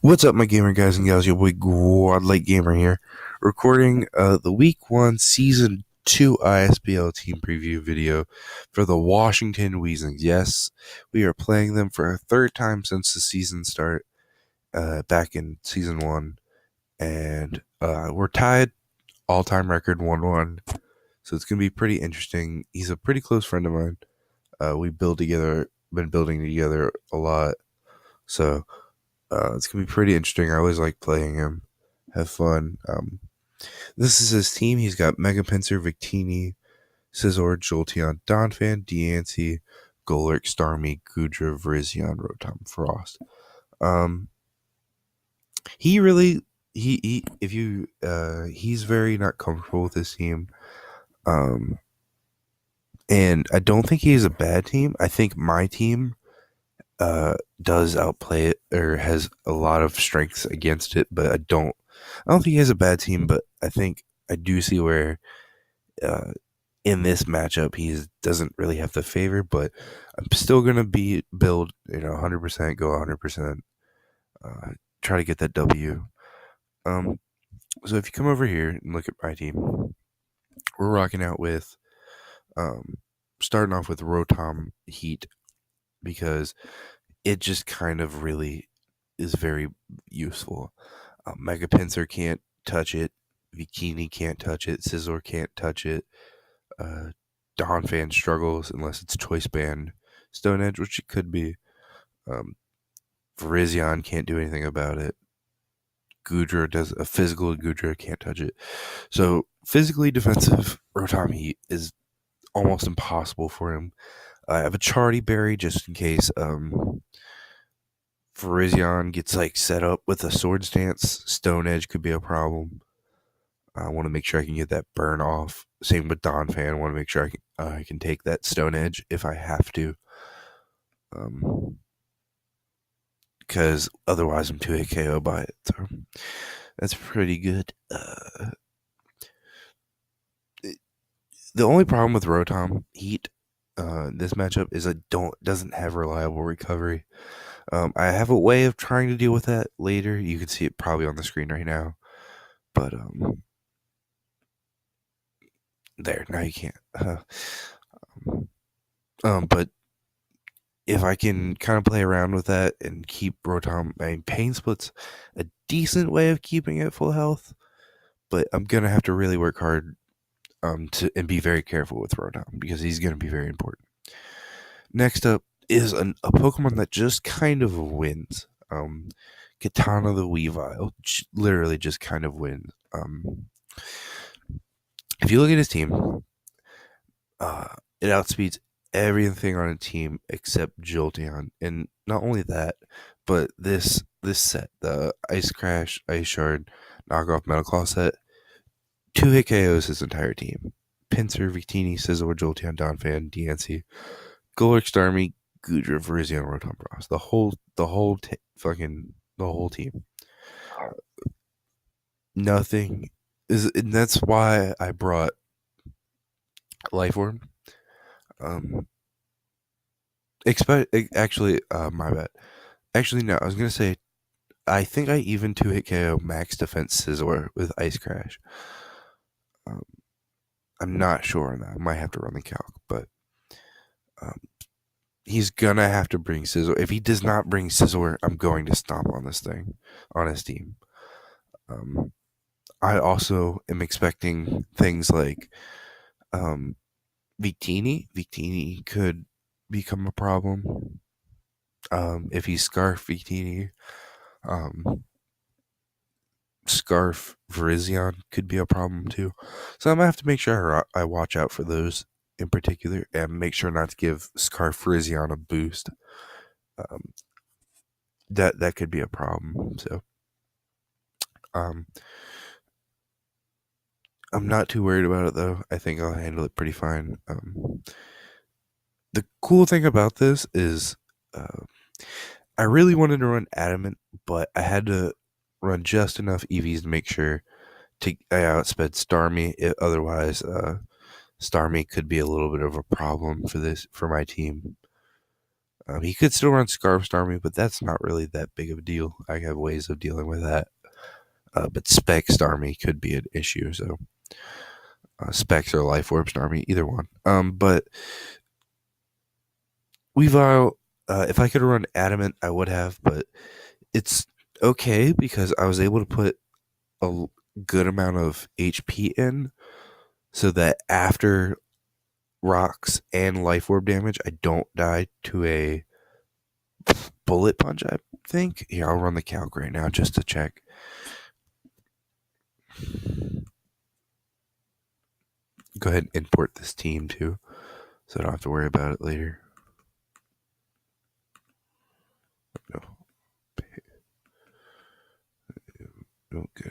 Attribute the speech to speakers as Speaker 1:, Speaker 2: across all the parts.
Speaker 1: What's up, my gamer guys and gals? Your boy Godlike Gamer here, recording the Week 1 Season 2 ISBL team preview video for the Washington Weezings. Yes, we are playing them for a third time since the season start, back in Season 1, and we're tied, all-time record 1-1, so it's going to be pretty interesting. He's a pretty close friend of mine. We been building together a lot, so it's gonna be pretty interesting. I always like playing him. Have fun. This is his team. He's got Mega Pinsir, Victini, Scizor, Jolteon, Donphan, Diancie, Golurk, Starmie, Gudra, Virizion, Rotom, Frost. Um, he really he if you he's very not comfortable with his team. Um, and I don't think he has a bad team. I think my team does outplay it or has a lot of strengths against it, but I don't think he has a bad team, but I think I do see where in this matchup he doesn't really have the favor, but I'm still gonna build 100%, go 100%, try to get that W. So if you come over here and look at my team, we're rocking out with starting off with Rotom Heat because it just kind of really is very useful. Mega Pinsir can't touch it. Victini can't touch it. Scizor can't touch it. Donphan struggles unless it's Choice Band Stone Edge, which it could be. Virizion can't do anything about it. Gudra does a physical Gudra, can't touch it. So physically defensive Rotom Heat is almost impossible for him. I have a Charity Berry just in case Virizion gets set up with a Swords Dance. Stone Edge could be a problem. I want to make sure I can get that burn off. Same with Donphan. I want to make sure I can take that Stone Edge if I have to. Because otherwise I'm 2-hit KO by it. So that's pretty good. The only problem with Rotom Heat this matchup is doesn't have reliable recovery. I have a way of trying to deal with that later. You can see it probably on the screen right now. But there, now you can't. But if I can kind of play around with that and keep Rotom, Pain Split's a decent way of keeping it full health, but I'm gonna have to really work hard and be very careful with Rotom because he's gonna be very important. Next up is a Pokemon that just kind of wins. Katana the Weavile literally just kind of wins. If you look at his team, it outspeeds everything on a team except Jolteon, and not only that, but this set, the Ice Crash, Ice Shard, knockoff Metal Claw set, 2-hit KOs his entire team. Pinsir, Victini, Scizor, Jolteon, Donphan, Diancie, Golurk, Starmie, Gudra, Virizion, Rotom, Frost. The whole team. Nothing is, and that's why I brought Life Orb. Actually, my bad. Actually, no, I was gonna say, I think I even 2-hit KO max defense Scizor with Ice Crash. I'm not sure on that. I might have to run the calc, but he's gonna have to bring Scizor. If he does not bring Scizor, I'm going to stomp on this thing, on his team. I also am expecting things like Victini. Victini could become a problem. If he Scarf Victini, Scarf Virizion could be a problem too. So I'm gonna have to make sure I watch out for those in particular and make sure not to give Scarf Virizion a boost. That could be a problem. So I'm not too worried about it though. I think I'll handle it pretty fine. The cool thing about this is I really wanted to run Adamant, but I had to run just enough EVs to make sure I outsped Starmie. Otherwise, Starmie could be a little bit of a problem for my team. He could still run Scarf Starmie, but that's not really that big of a deal. I have ways of dealing with that. But Spec Starmie could be an issue, so Specs or Life Orb Starmie, either one. But Weavile, if I could run Adamant, I would have, but it's okay because I was able to put a good amount of HP in so that after rocks and life orb damage, I don't die to a bullet punch, I think. Here, I'll run the calc right now just to check. Go ahead and import this team too, so I don't have to worry about it later. No. Okay.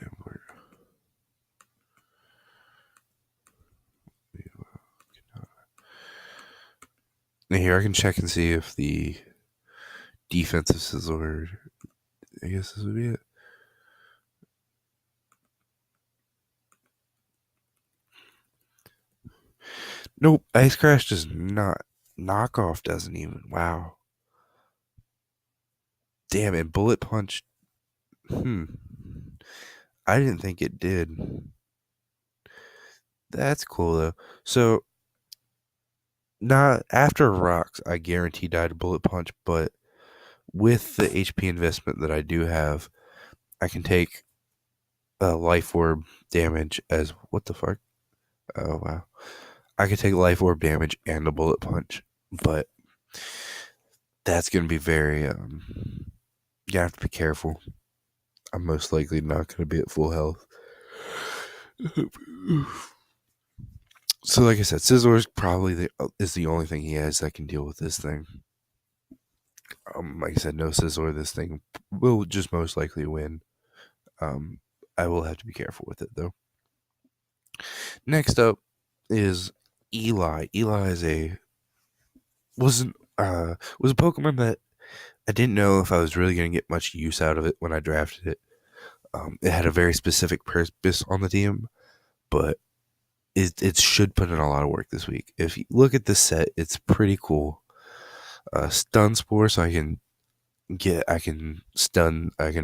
Speaker 1: Here, I can check and see if the defensive Sizzler, I guess this would be it. Nope, Ice Crash does not. Knockoff doesn't even. Wow. Damn it, Bullet Punch. I didn't think it did. That's cool though. So, not after rocks, I guarantee die to Bullet Punch, but with the HP investment that I do have, I can take Life Orb damage as what the fuck? Oh wow. I could take Life Orb damage and a Bullet Punch, but that's gonna be very you have to be careful. I'm most likely not gonna be at full health. So like I said, Sizzler probably is the only thing he has that can deal with this thing. Like I said, no Sizzler, this thing will just most likely win. I will have to be careful with it though. Next up is Eli. Eli is was a Pokemon that I didn't know if I was really going to get much use out of it when I drafted it. It had a very specific purpose on the team, but it should put in a lot of work this week. If you look at this set, it's pretty cool. Stun Spore, so I can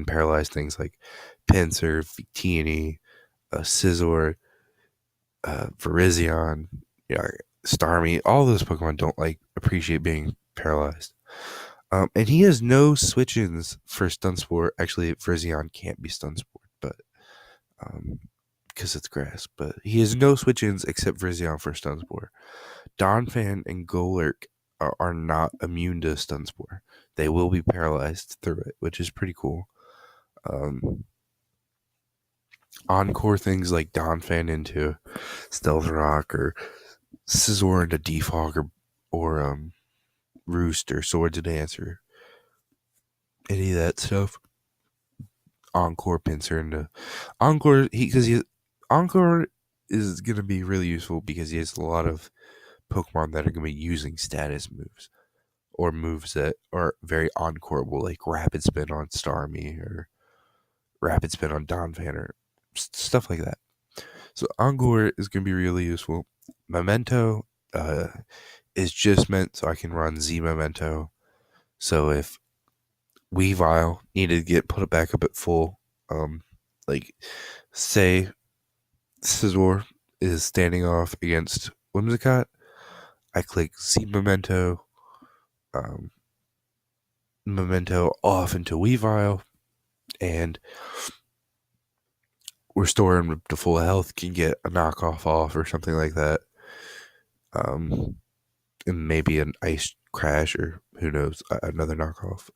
Speaker 1: paralyze things like Pinsir, Victini, Scizor, Virizion, Starmie. All those Pokemon don't appreciate being paralyzed. And he has no switch-ins for Stun Spore. Actually, Virizion can't be Stun Spore, but because it's grass. But he has no switch-ins except Virizion for Stun Spore. Donphan and Golurk are not immune to Stun Spore. They will be paralyzed through it, which is pretty cool. Encore things like Donphan into Stealth Rock or Scizor into Defog or Roost or Sword to Dance or any of that stuff. Encore Pinsir into Encore Encore is gonna be really useful because he has a lot of Pokemon that are gonna be using status moves or moves that are very encoreable, like Rapid Spin on Starmie or Rapid Spin on Donphan or stuff like that. So Encore is going to be really useful. Memento is just meant so I can run Z Memento. So if Weavile needed to get put back up at full, like say Scizor is standing off against Whimsicott, I click Z Memento, Memento off into Weavile, and restoring to full health can get a knockoff off or something like that. And maybe an ice crash or who knows, another knockoff.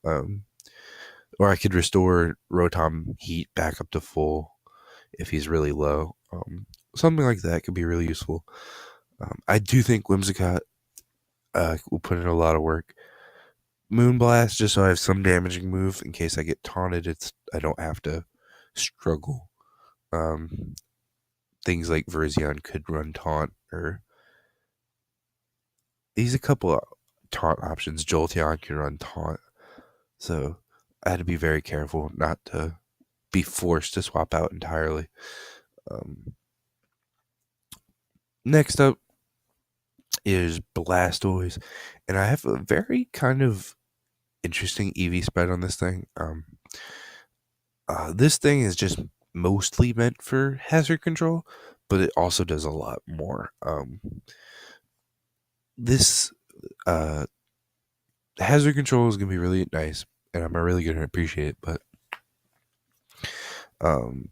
Speaker 1: Or I could restore Rotom heat back up to full if he's really low. Something like that could be really useful. I do think Whimsicott will put in a lot of work. Moonblast, just so I have some damaging move in case I get taunted. I don't have to struggle. Things like Virizion could run taunt, or he's a couple of taunt options. Jolteon can run taunt, so I had to be very careful not to be forced to swap out entirely. Next up is Blastoise, and I have a very kind of interesting EV spread on this thing. This thing is just mostly meant for hazard control, but it also does a lot more. This hazard control is gonna be really nice, and I'm really gonna appreciate it. But um,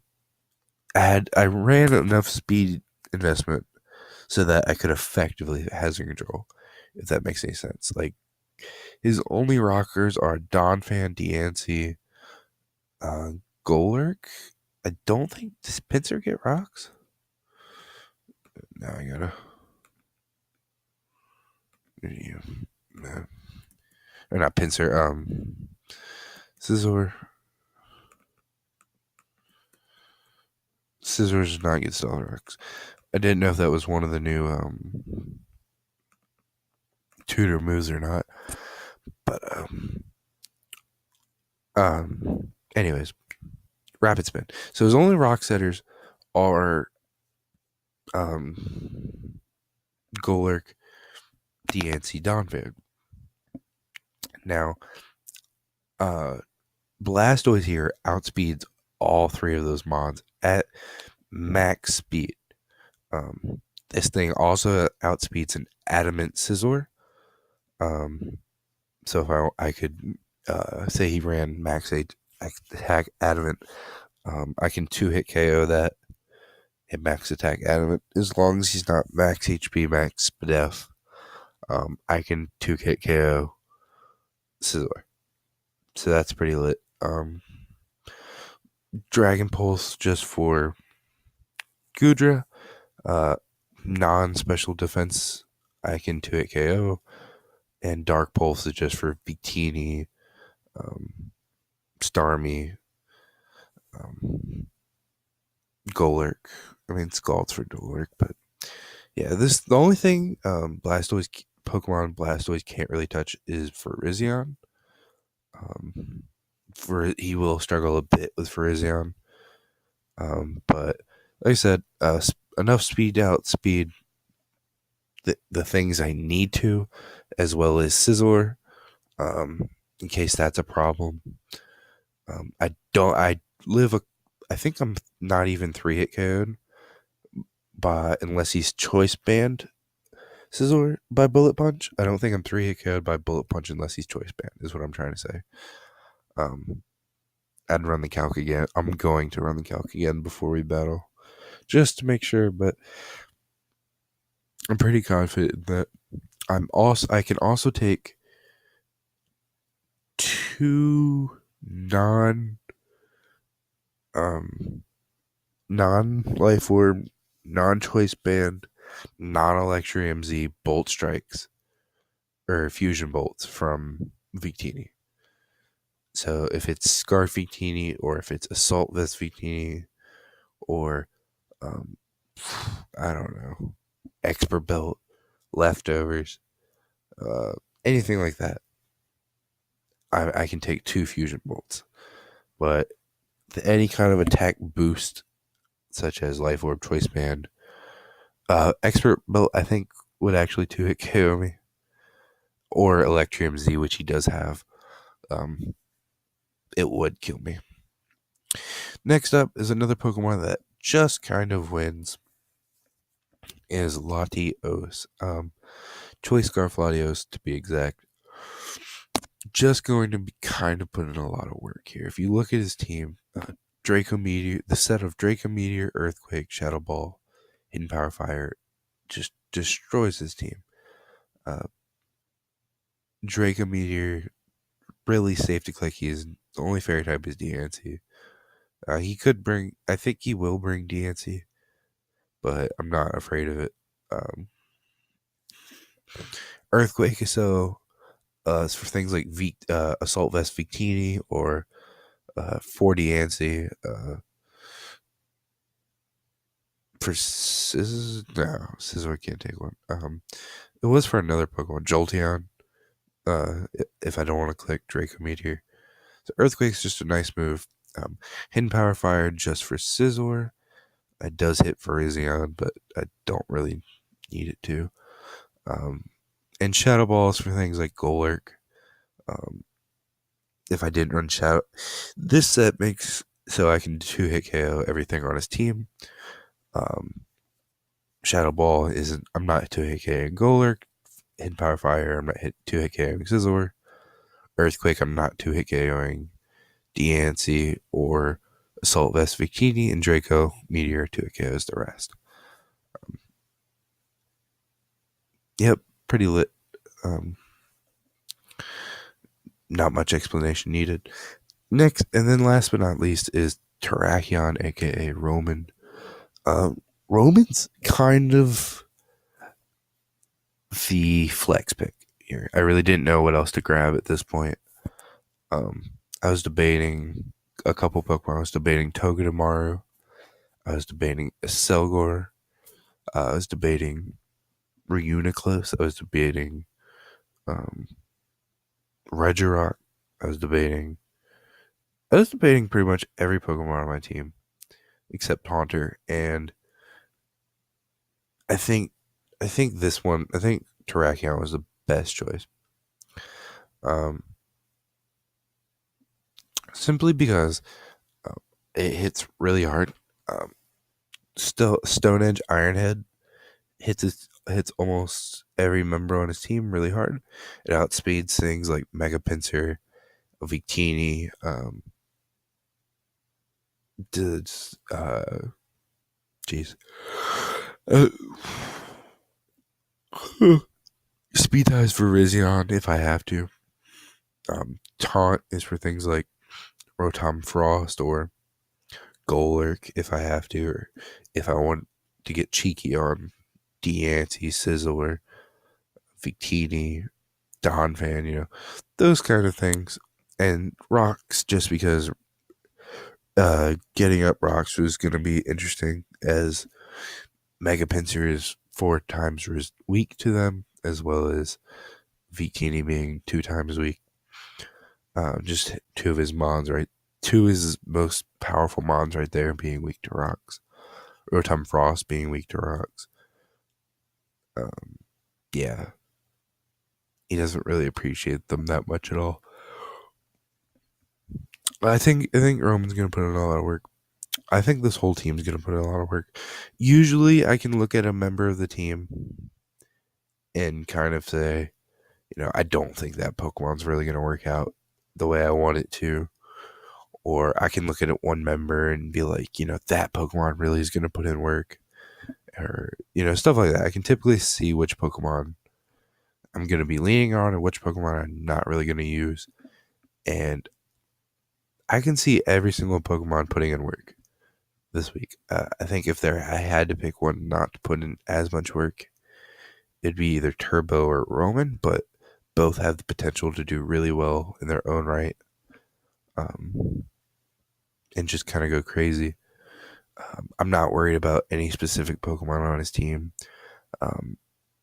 Speaker 1: I ran enough speed investment so that I could effectively hazard control, if that makes any sense. Like his only rockers are Donphan, DNC, uh, Golurk. I don't think does Pinsir get rocks. Now I gotta. You, no, or not Pinsir. Scizor. Scizor does not get Stellar rocks. I didn't know if that was one of the new tutor moves or not. But anyways, rapid spin. So his only rock setters are Golurk, DNC, Donphan. Now, Blastoise here outspeeds all three of those mods at max speed. This thing also outspeeds an Adamant Scizor. So if I could say he ran max attack Adamant, I can 2-hit KO that and max attack Adamant as long as he's not max HP, max def. I can 2-hit KO Scizor. So that's pretty lit. Dragon Pulse just for Gudra. Non-special defense, I can 2-hit KO. And Dark Pulse is just for Victini, Starmie, Golurk. I mean, Scald's for Golurk, but yeah, the only thing Pokemon Blastoise can't really touch is Virizion. He will struggle a bit with Virizion. But like I said, enough speed to outspeed the things I need to, as well as Scizor, in case that's a problem. I think I'm not even 3-hit KO'd unless he's choice banned Scizor by Bullet Punch. I don't think I'm 3-hit KO'd by Bullet Punch unless he's choice banned, is what I'm trying to say. I'd run the calc again. I'm going to run the calc again before we battle, just to make sure, but I'm pretty confident that I can also take 2 non-life orb, non-choice band, non-electro MZ bolt strikes or fusion bolts from Victini. So if it's Scarf Victini or if it's Assault Vest Victini or I don't know, Expert Belt, leftovers, anything like that, I can take 2 fusion bolts. But any kind of attack boost, such as Life Orb, Choice Band, Expert Belt, I think would actually 2-hit KO me, or Electrium Z, which he does have. It would kill me. Next up is another Pokemon that just kind of wins. Is Latios. Choice Scarf Latios, to be exact. Just going to be kind of putting a lot of work here. If you look at his team, Draco Meteor, the set of Draco Meteor, Earthquake, Shadow Ball, Hidden Power Fire, just destroys his team. Draco Meteor, really safe to click. He's the only fairy type is DNC. He could bring, I think he will bring DNC, but I'm not afraid of it. Earthquake is so it's for things like Assault Vest Victini or 4 DNC. For Scizor can't take one. It was for another Pokemon, Jolteon. If I don't want to click Draco Meteor. So Earthquake's just a nice move. Hidden Power Fire just for Scizor. It does hit Virizion, but I don't really need it to. And Shadow Balls for things like Golurk. if I didn't run Shadow. This set makes so I can 2-hit KO everything on his team. Shadow Ball isn't. I'm not 2-hit KOing Golurk. Hidden Power Fire, I'm not 2-hit KOing Sizzler. Earthquake, I'm not 2-hit KOing Deancey or Assault Vest Victini, and Draco Meteor 2-hit KOs the rest. Yep, pretty lit. Not much explanation needed. Next, and then last but not least, is Terrakion, aka Roman. Roman's kind of the flex pick here. I really didn't know what else to grab at this point. I was debating a couple Pokemon. I was debating Togedemaru. I was debating Selgor. I was debating Reuniclus. I was debating Regirock. I was debating pretty much every Pokemon on my team except Haunter, and I think Terrakion was the best choice. Simply because it hits really hard. Still, Stone Edge Ironhead hits almost every member on his team really hard. It outspeeds things like Mega Pinsir, Victini, Speed Ties for Rizion if I have to. Taunt is for things like Rotom Frost or Golurk if I have to, or if I want to get cheeky on Deancey, Sizzler, Victini, Donphan, those kind of things. And Rocks, just because getting up Rocks was going to be interesting, as Mega Pinsir is 4 times weak to them, as well as Victini being 2 times weak. Just 2 of his mons, right? 2 is his most powerful mons right there being weak to Rocks. Rotom Frost being weak to Rocks. Yeah. He doesn't really appreciate them that much at all. I think Roman's gonna put in a lot of work. I think this whole team's gonna put in a lot of work. Usually I can look at a member of the team and kind of say, I don't think that Pokemon's really gonna work out the way I want it to. Or I can look at one member and be like, that Pokemon really is gonna put in work. Or, stuff like that. I can typically see which Pokemon I'm going to be leaning on and which Pokemon I'm not really going to use. And I can see every single Pokemon putting in work this week. I think if I had to pick one not to put in as much work, it'd be either Turbo or Roman, but both have the potential to do really well in their own right. And just kind of go crazy. I'm not worried about any specific Pokemon on his team.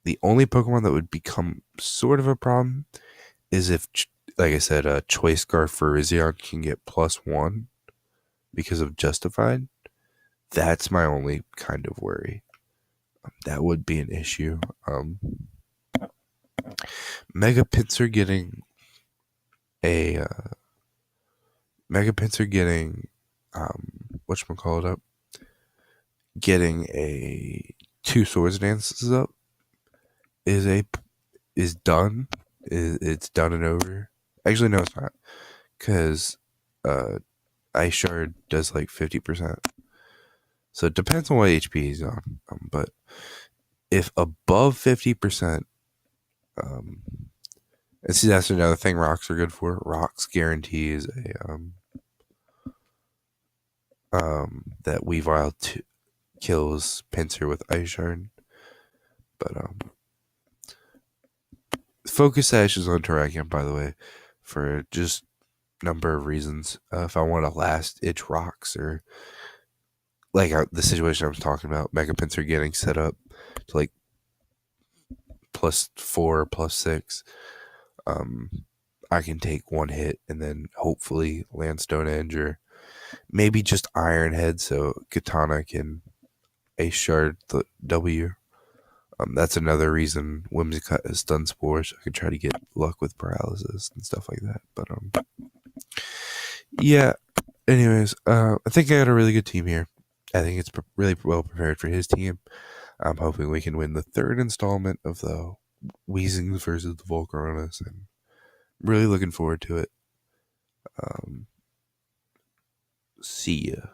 Speaker 1: The only Pokemon that would become sort of a problem is if, like I said, Choice Scarf for Rizion can get +1 because of Justified. That's my only kind of worry. That would be an issue. Mega Pinsir getting getting a 2 Swords Dances up is done. It's done and over. Actually, no, it's not, because Ice Shard does like 50%. So it depends on what HP he's on. But if above 50%, and see, that's another thing Rocks are good for. Rocks guarantees that Weavile kills Pinsir with Ice Shard. But Focus Sash is on Terrakion, by the way, for just number of reasons. If I want to last itch Rocks, or like the situation I was talking about, Mega Pinsir getting set up to like +4, +6, I can take 1 hit and then hopefully land Stone Edge, or maybe just Iron Head so Katana can Ace Shard the W. That's another reason Whimsicott has Stun Spore, so I can try to get luck with paralysis and stuff like that. But Yeah. Anyways, I think I got a really good team here. I think it's really well prepared for his team. I'm hoping we can win the third installment of the Weezings versus the Volcoronas, and really looking forward to it. See ya.